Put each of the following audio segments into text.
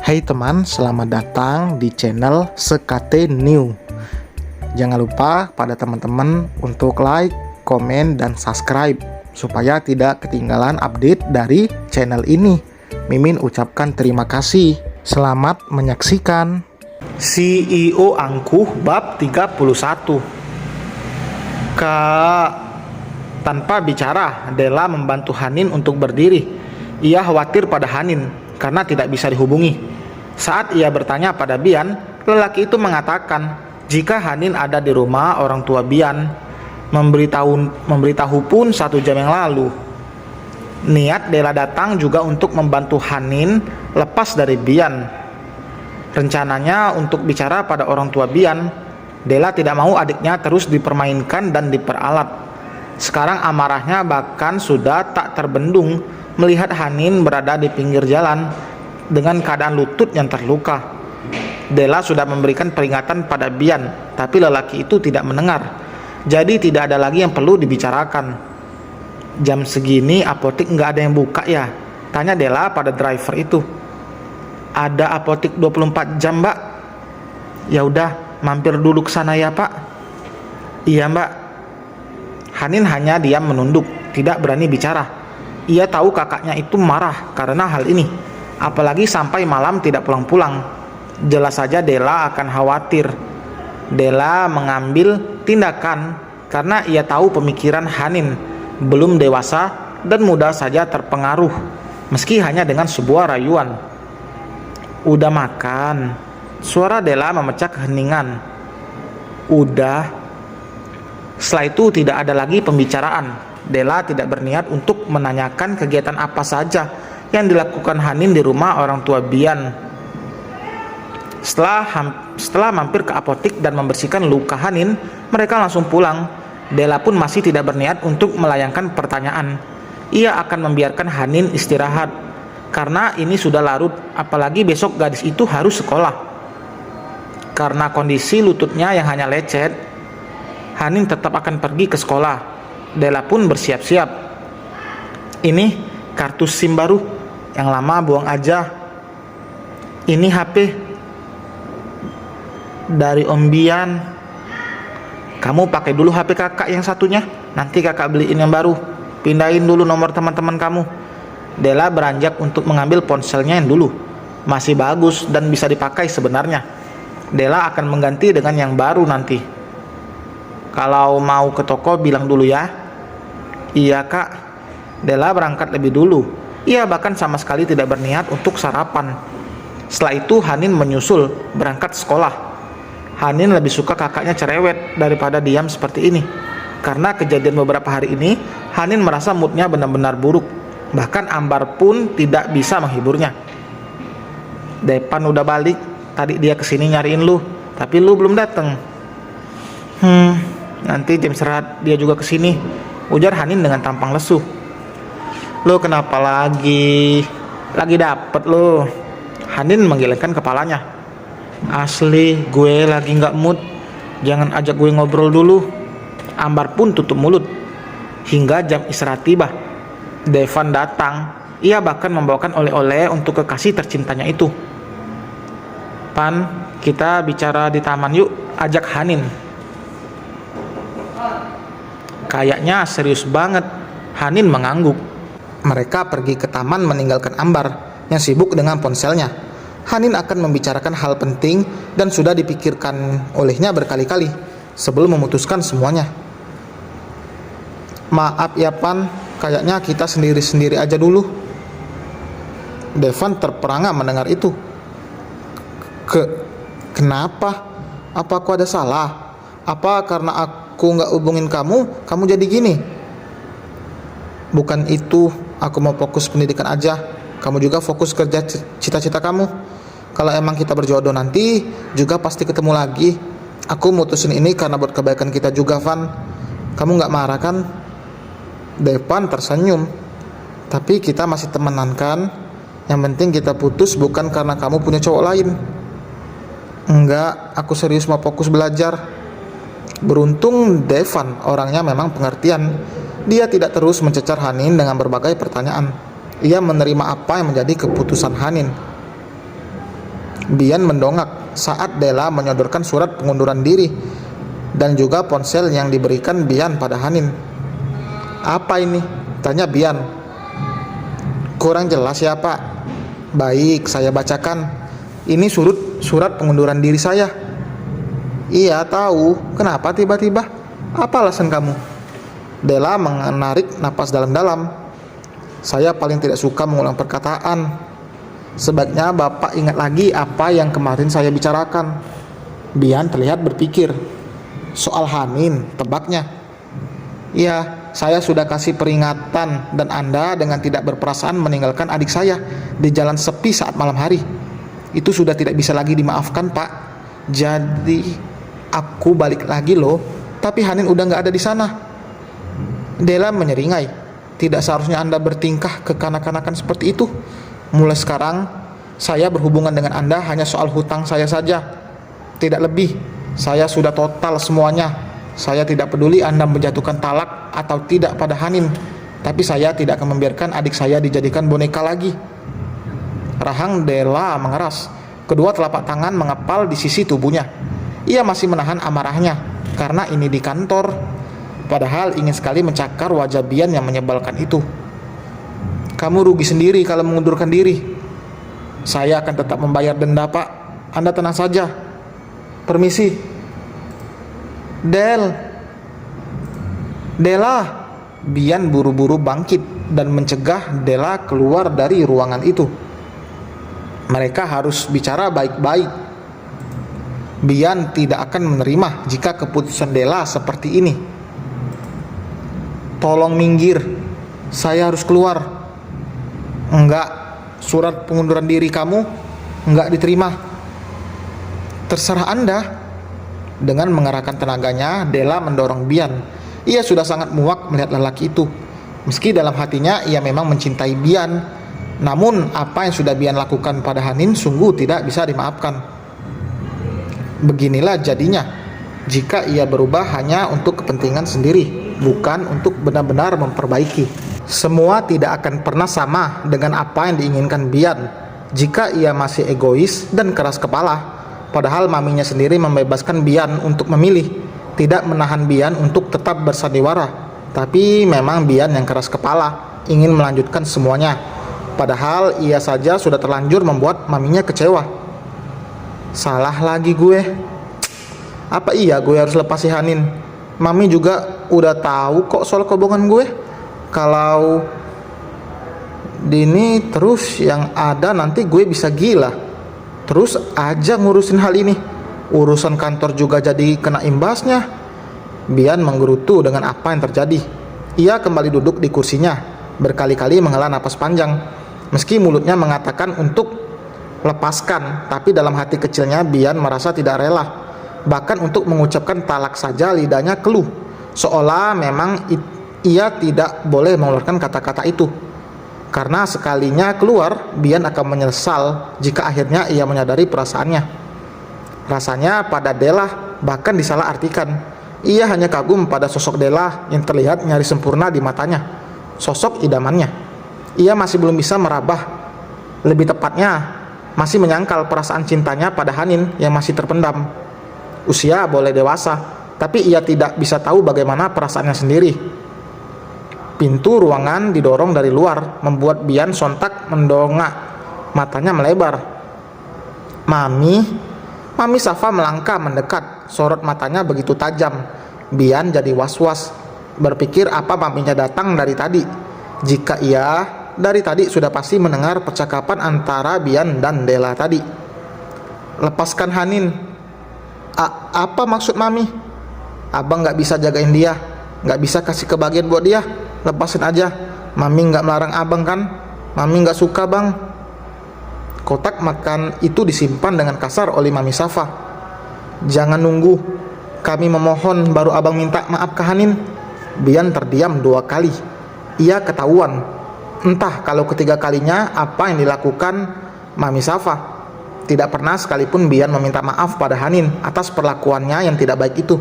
Hai teman, selamat datang di channel Sekate New. Jangan lupa pada teman-teman untuk like, komen, dan subscribe supaya tidak ketinggalan update dari channel ini. Mimin ucapkan terima kasih. Selamat menyaksikan. CEO angkuh bab 31. Tanpa bicara, Della membantu Hanin untuk berdiri. Ia khawatir pada Hanin karena tidak bisa dihubungi. Saat ia bertanya pada Bian, lelaki itu mengatakan jika Hanin ada di rumah orang tua Bian, memberitahu pun 1 jam yang lalu. Niat Della datang juga untuk membantu Hanin lepas dari Bian. Rencananya untuk bicara pada orang tua Bian. Della tidak mau adiknya terus dipermainkan dan diperalat. Sekarang amarahnya bahkan sudah tak terbendung melihat Hanin berada di pinggir jalan dengan keadaan lutut yang terluka. Della sudah memberikan peringatan pada Bian, tapi lelaki itu tidak mendengar. Jadi tidak ada lagi yang perlu dibicarakan. Jam segini apotik nggak ada yang buka ya? Tanya Della pada driver itu. Ada apotik 24 jam, Mbak. Ya udah, mampir dulu ke sana ya, Pak. Iya, Mbak. Hanin hanya diam menunduk, tidak berani bicara. Ia tahu kakaknya itu marah karena hal ini, apalagi sampai malam tidak pulang-pulang. Jelas saja Della akan khawatir. Della mengambil tindakan karena ia tahu pemikiran Hanin belum dewasa dan mudah saja terpengaruh, meski hanya dengan sebuah rayuan. Udah makan? Suara Della memecah keheningan. Udah. Setelah itu tidak ada lagi pembicaraan. Della tidak berniat untuk menanyakan kegiatan apa saja yang dilakukan Hanin di rumah orang tua Bian. Setelah mampir ke apotik dan membersihkan luka Hanin, mereka langsung pulang. Della pun masih tidak berniat untuk melayangkan pertanyaan. Ia akan membiarkan Hanin istirahat, karena ini sudah larut, apalagi besok gadis itu harus sekolah. Karena kondisi lututnya yang hanya lecet, Hanin tetap akan pergi ke sekolah. Della pun bersiap-siap. Ini kartu SIM baru, yang lama buang aja. Ini HP dari Om Bian. Kamu pakai dulu HP kakak yang satunya, nanti kakak beliin yang baru. Pindahin dulu nomor teman-teman kamu. Della beranjak untuk mengambil ponselnya yang dulu. Masih bagus dan bisa dipakai sebenarnya. Della akan mengganti dengan yang baru nanti. Kalau mau ke toko bilang dulu ya. Iya kak. Della berangkat lebih dulu. Ia bahkan sama sekali tidak berniat untuk sarapan. Setelah itu Hanin menyusul berangkat sekolah. Hanin lebih suka kakaknya cerewet daripada diam seperti ini. Karena kejadian beberapa hari ini, Hanin merasa moodnya benar-benar buruk. Bahkan Ambar pun tidak bisa menghiburnya. Depan udah balik. Tadi dia kesini nyariin lu, tapi lu belum datang. Nanti jam istirahat dia juga kesini, ujar Hanin dengan tampang lesu. Lu kenapa lagi? Lagi dapet lu. Hanin menggelengkan kepalanya. Asli gue lagi gak mood. Jangan ajak gue ngobrol dulu. Ambar pun tutup mulut. Hingga jam istirahat tiba, Devan datang. Ia bahkan membawakan oleh-oleh untuk kekasih tercintanya itu. Pan, kita bicara di taman yuk, ajak Hanin. Kayaknya serius banget. Hanin mengangguk. Mereka pergi ke taman meninggalkan Ambar yang sibuk dengan ponselnya. Hanin akan membicarakan hal penting dan sudah dipikirkan olehnya berkali-kali sebelum memutuskan semuanya. Maaf ya Pan, kayaknya kita sendiri-sendiri aja dulu. Devan terperangah mendengar itu. Kenapa? Apa aku ada salah? Apa karena aku nggak hubungin kamu jadi gini? Bukan itu, aku mau fokus pendidikan aja. Kamu juga fokus kerja cita-cita kamu. Kalau emang kita berjodoh nanti, juga pasti ketemu lagi. Aku mutusin ini karena buat kebaikan kita juga, Van. Kamu nggak marah kan? Devan tersenyum. Tapi kita masih temenan kan? Yang penting kita putus bukan karena kamu punya cowok lain. Enggak, aku serius mau fokus belajar. Beruntung Devan orangnya memang pengertian. Dia tidak terus mencecar Hanin dengan berbagai pertanyaan. Ia menerima apa yang menjadi keputusan Hanin. Bian mendongak saat Della menyodorkan surat pengunduran diri dan juga ponsel yang diberikan Bian pada Hanin. "Apa ini?" tanya Bian. "Kurang jelas ya Pak." "Baik, saya bacakan. Ini surat pengunduran diri saya." "Iya tahu, kenapa tiba-tiba? Apa alasan kamu?" Della menarik napas dalam-dalam. "Saya paling tidak suka mengulang perkataan. Sebaiknya Bapak ingat lagi apa yang kemarin saya bicarakan." Bian terlihat berpikir. "Soal Hanin, tebaknya." "Ya, saya sudah kasih peringatan dan Anda dengan tidak berperasaan meninggalkan adik saya di jalan sepi saat malam hari. Itu sudah tidak bisa lagi dimaafkan, Pak. Jadi, aku balik lagi loh, tapi Hanin udah nggak ada di sana." Della menyeringai. "Tidak seharusnya Anda bertingkah kekanak-kanakan seperti itu. Mulai sekarang, saya berhubungan dengan Anda hanya soal hutang saya saja. Tidak lebih. Saya sudah total semuanya. Saya tidak peduli Anda menjatuhkan talak atau tidak pada Hanin. Tapi saya tidak akan membiarkan adik saya dijadikan boneka lagi." Rahang Della mengeras. Kedua telapak tangan mengepal di sisi tubuhnya. Ia masih menahan amarahnya, karena ini di kantor. Padahal ingin sekali mencakar wajah Bian yang menyebalkan itu. "Kamu rugi sendiri kalau mengundurkan diri. Saya akan tetap membayar denda, Pak. Anda tenang saja. Permisi." Della." Bian buru-buru bangkit dan mencegah Della keluar dari ruangan itu. Mereka harus bicara baik-baik. Bian tidak akan menerima jika keputusan Della seperti ini. "Tolong minggir. Saya harus keluar." "Enggak, surat pengunduran diri kamu enggak diterima." "Terserah Anda." Dengan mengerahkan tenaganya, Della mendorong Bian. Ia sudah sangat muak melihat lelaki itu. Meski dalam hatinya ia memang mencintai Bian, namun apa yang sudah Bian lakukan pada Hanin sungguh tidak bisa dimaafkan. Beginilah jadinya jika ia berubah hanya untuk kepentingan sendiri, bukan untuk benar-benar memperbaiki. Semua tidak akan pernah sama dengan apa yang diinginkan Bian jika ia masih egois dan keras kepala. Padahal maminya sendiri membebaskan Bian untuk memilih, tidak menahan Bian untuk tetap bersandiwara. Tapi memang Bian yang keras kepala, ingin melanjutkan semuanya. Padahal ia saja sudah terlanjur membuat maminya kecewa. "Salah lagi gue. Apa iya gue harus lepas si Hanin? Mami juga udah tahu kok soal kebohongan gue. Kalau Dini terus yang ada nanti gue bisa gila. Terus aja ngurusin hal ini. Urusan kantor juga jadi kena imbasnya." Bian menggerutu dengan apa yang terjadi. Ia kembali duduk di kursinya, berkali-kali menghela napas panjang. Meski mulutnya mengatakan untuk lepaskan, tapi dalam hati kecilnya Bian merasa tidak rela. Bahkan untuk mengucapkan talak saja lidahnya keluh, seolah memang ia tidak boleh mengeluarkan kata-kata itu. Karena sekalinya keluar, Bian akan menyesal jika akhirnya ia menyadari perasaannya. Rasanya pada Della bahkan disalahartikan. Ia hanya kagum pada sosok Della yang terlihat nyaris sempurna di matanya, sosok idamannya. Ia masih belum bisa merabah, lebih tepatnya masih menyangkal perasaan cintanya pada Hanin yang masih terpendam. Usia boleh dewasa, tapi ia tidak bisa tahu bagaimana perasaannya sendiri. Pintu ruangan didorong dari luar, membuat Bian sontak mendongak, matanya melebar. Mami Safa melangkah mendekat, sorot matanya begitu tajam. Bian jadi was-was, berpikir apa maminya datang dari tadi. Jika ia dari tadi sudah pasti mendengar percakapan antara Bian dan Della tadi. "Lepaskan Hanin." Apa maksud mami?" "Abang gak bisa jagain dia, gak bisa kasih kebahagiaan buat dia. Lepasin aja. Mami gak melarang abang kan? Mami gak suka bang." Kotak makan itu disimpan dengan kasar oleh Mami Safa. "Jangan nunggu. Kami memohon baru abang minta maaf ke Hanin." Bian terdiam 2 kali. Ia ketahuan. Entah kalau ketiga kalinya apa yang dilakukan Mami Safa. Tidak pernah sekalipun Bian meminta maaf pada Hanin atas perlakuannya yang tidak baik itu.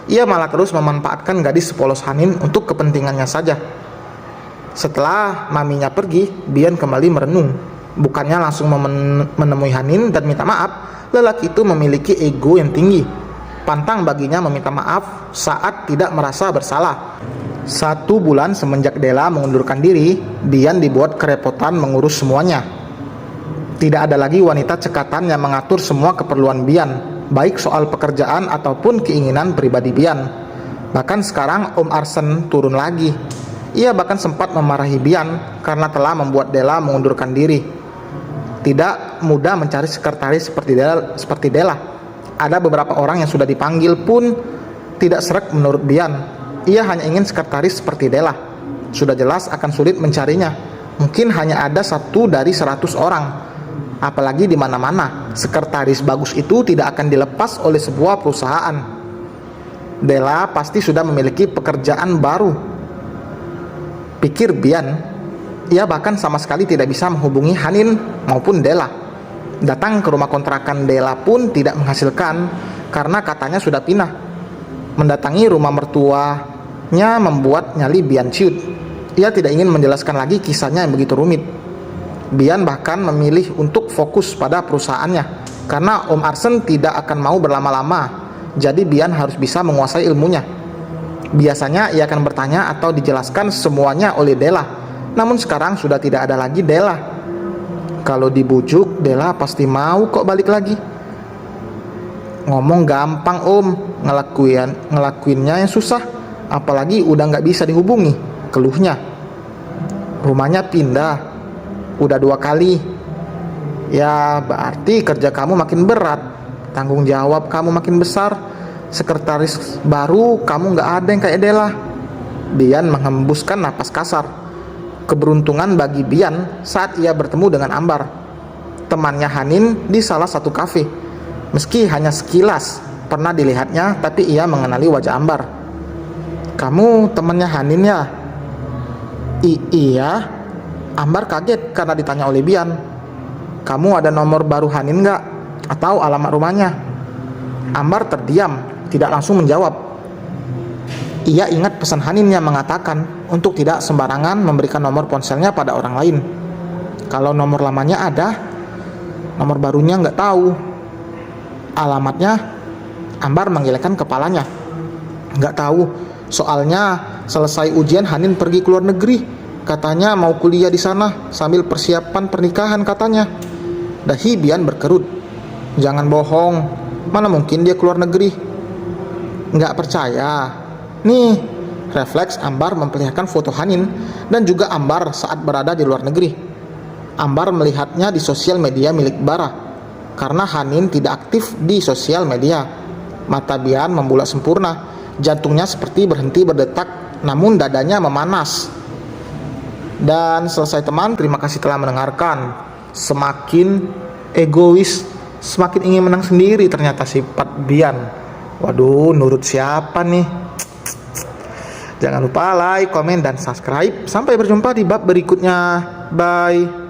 Ia malah terus memanfaatkan gadis sepolos Hanin untuk kepentingannya saja. Setelah maminya pergi, Bian kembali merenung. Bukannya langsung menemui Hanin dan minta maaf, lelaki itu memiliki ego yang tinggi. Pantang baginya meminta maaf saat tidak merasa bersalah. 1 bulan semenjak Della mengundurkan diri, Bian dibuat kerepotan mengurus semuanya. Tidak ada lagi wanita cekatan yang mengatur semua keperluan Bian, baik soal pekerjaan ataupun keinginan pribadi Bian. Bahkan sekarang Om Arsen turun lagi. Ia bahkan sempat memarahi Bian karena telah membuat Della mengundurkan diri. Tidak mudah mencari sekretaris seperti Della. Ada beberapa orang yang sudah dipanggil pun tidak sreg menurut Bian. Ia hanya ingin sekretaris seperti Della. Sudah jelas akan sulit mencarinya. Mungkin hanya ada 1 dari 100 orang. Apalagi di mana-mana, sekretaris bagus itu tidak akan dilepas oleh sebuah perusahaan. Della pasti sudah memiliki pekerjaan baru, pikir Bian. Ia bahkan sama sekali tidak bisa menghubungi Hanin maupun Della. Datang ke rumah kontrakan Della pun tidak menghasilkan karena katanya sudah pindah. Mendatangi rumah mertuanya membuat nyali Bian ciut. Ia tidak ingin menjelaskan lagi kisahnya yang begitu rumit. Bian bahkan memilih untuk fokus pada perusahaannya karena Om Arsen tidak akan mau berlama-lama. Jadi Bian harus bisa menguasai ilmunya. Biasanya ia akan bertanya atau dijelaskan semuanya oleh Della. Namun sekarang sudah tidak ada lagi Della. Kalau dibujuk, Della pasti mau kok balik lagi. Ngomong gampang Om, ngelakuinnya yang susah. Apalagi udah nggak bisa dihubungi, keluhnya. Rumahnya pindah, udah 2 kali. Ya berarti kerja kamu makin berat, tanggung jawab kamu makin besar. Sekretaris baru kamu nggak ada yang kayak Della. Bian menghembuskan napas kasar. Keberuntungan bagi Bian saat ia bertemu dengan Ambar, temannya Hanin, di salah satu kafe. Meski hanya sekilas pernah dilihatnya, tapi ia mengenali wajah Ambar. Kamu temannya Hanin ya? Iya. Ambar kaget karena ditanya oleh Bian. Kamu ada nomor baru Hanin nggak? Atau alamat rumahnya? Ambar terdiam, tidak langsung menjawab. Ia ingat pesan Hanin yang mengatakan untuk tidak sembarangan memberikan nomor ponselnya pada orang lain. Kalau nomor lamanya ada, nomor barunya nggak tahu. Alamatnya, Ambar menggelengkan kepalanya. Nggak tahu, soalnya selesai ujian Hanin pergi ke luar negeri. Katanya mau kuliah di sana sambil persiapan pernikahan katanya. Dahi Bian berkerut. Jangan bohong, mana mungkin dia keluar negeri? Nggak percaya? Nih, refleks Ambar memperlihatkan foto Hanin dan juga Ambar saat berada di luar negeri. Ambar melihatnya di sosial media milik Bara, karena Hanin tidak aktif di sosial media. Mata Bian membulat sempurna, jantungnya seperti berhenti berdetak, namun dadanya memanas. Dan selesai teman, terima kasih telah mendengarkan. Semakin egois, semakin ingin menang sendiri ternyata sifat Bian. Waduh, nurut siapa nih? Jangan lupa like, komen, dan subscribe. Sampai berjumpa di bab berikutnya. Bye.